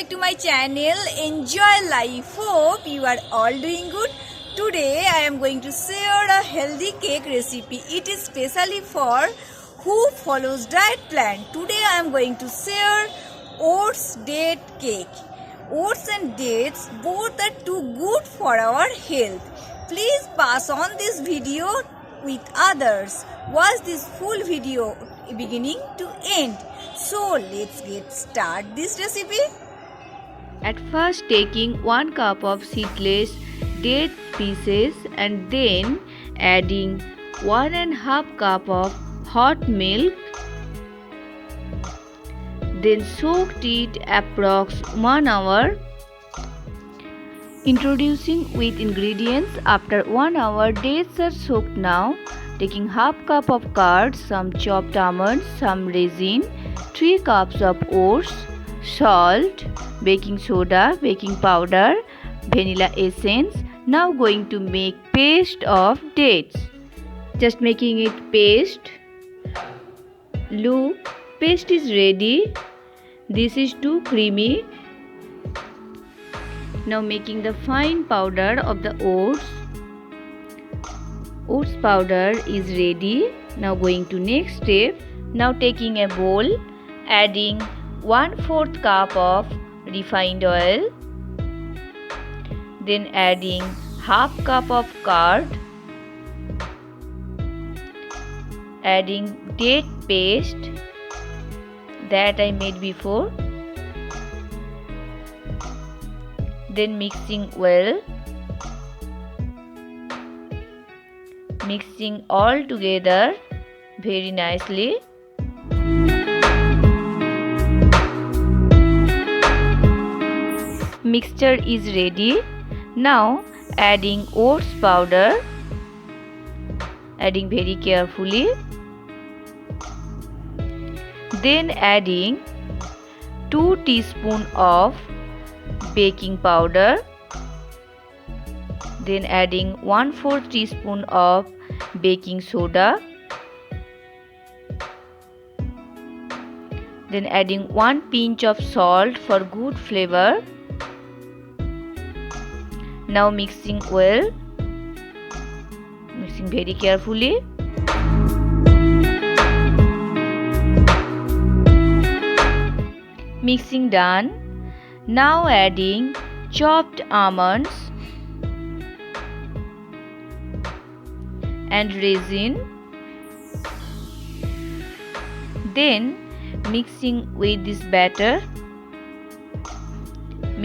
back to my channel Enjoy Life. Hope you are all doing good. Today I am going to share a healthy cake recipe. It is specially for who follows diet plan. Today I am going to share oats date cake. Oats and dates both are too good for our health. Please pass on this video with others. Watch this full video beginning to end. So let's get start this recipe. At first taking 1 cup of seedless date pieces and then adding 1.5 cup of hot milk. Then soaked it approx 1 hour. Introducing with ingredients. After 1 hour, dates are soaked now. Taking half cup of curd, some chopped almonds, some raisin, 3 cups of oats, salt, baking soda, baking powder, vanilla essence. Now going to make paste of dates. Just making it paste. Look, paste is ready. This is too creamy. Now making the fine powder of the oats. Oats powder is ready. Now going to next step. Now taking a bowl, adding 1/4 cup of refined oil. Then adding half cup of curd. Adding date paste that I made before. Then mixing well. Mixing all together very nicely. Mixture is ready. Now adding oats powder. Adding very carefully. Then adding 2 teaspoons of baking powder. Then adding 1/4 teaspoon of baking soda. Then adding 1 pinch of salt for good flavor. Now mixing well. Mixing very carefully. Mixing done. Now adding chopped almonds and raisin. Then mixing with this batter.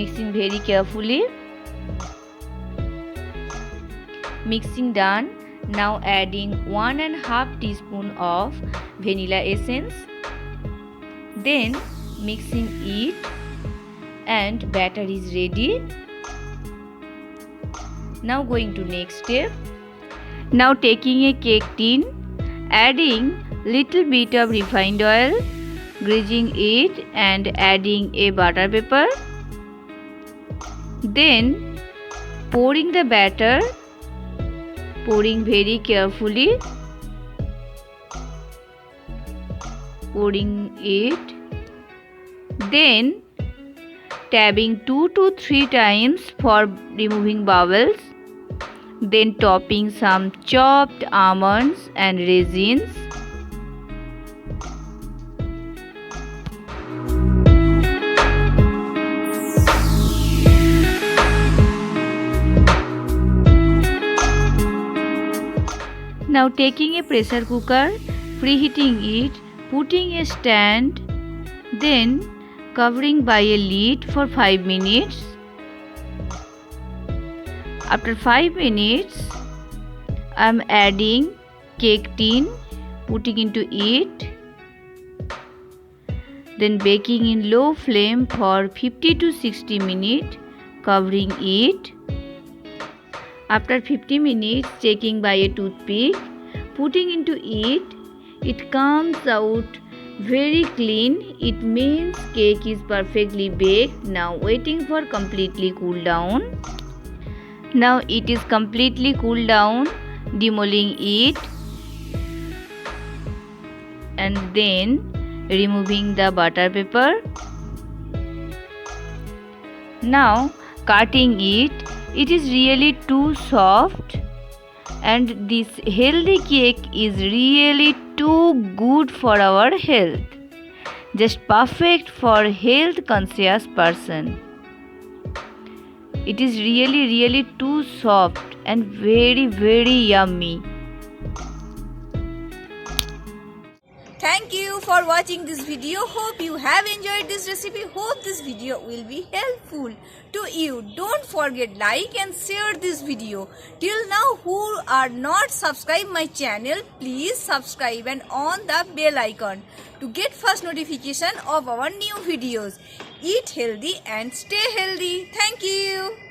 Mixing very carefully. Mixing done. Now adding 1.5 teaspoon of vanilla essence. Then mixing it and batter is ready. Now going to next step. Now taking a cake tin, adding little bit of refined oil, greasing it and adding a butter paper. Then pouring the batter, pouring very carefully, pouring it. Then tabbing 2 to 3 times for removing bubbles. Then topping some chopped almonds and raisins. Now taking a pressure cooker, preheating it, putting a stand, then covering by a lid for 5 minutes. After 5 minutes, I am adding cake tin, putting into it, then baking in low flame for 50 to 60 minutes, covering it. After 50 minutes, checking by a toothpick, putting into it, it comes out very clean. It means cake is perfectly baked. Now waiting for completely cool down. Now it is completely cooled down, demolling it and then removing the butter paper. Now cutting it, it is really too soft, and this healthy cake is really too good for our health. Just perfect for health conscious person. It is really too soft and very yummy. Thank you for watching this video. Hope you have enjoyed this recipe. Hope this video will be helpful to you. Don't forget like and share this video. Till now who are not subscribed my channel, please subscribe and on the bell icon to get first notification of our new videos. Eat healthy and stay healthy. Thank you.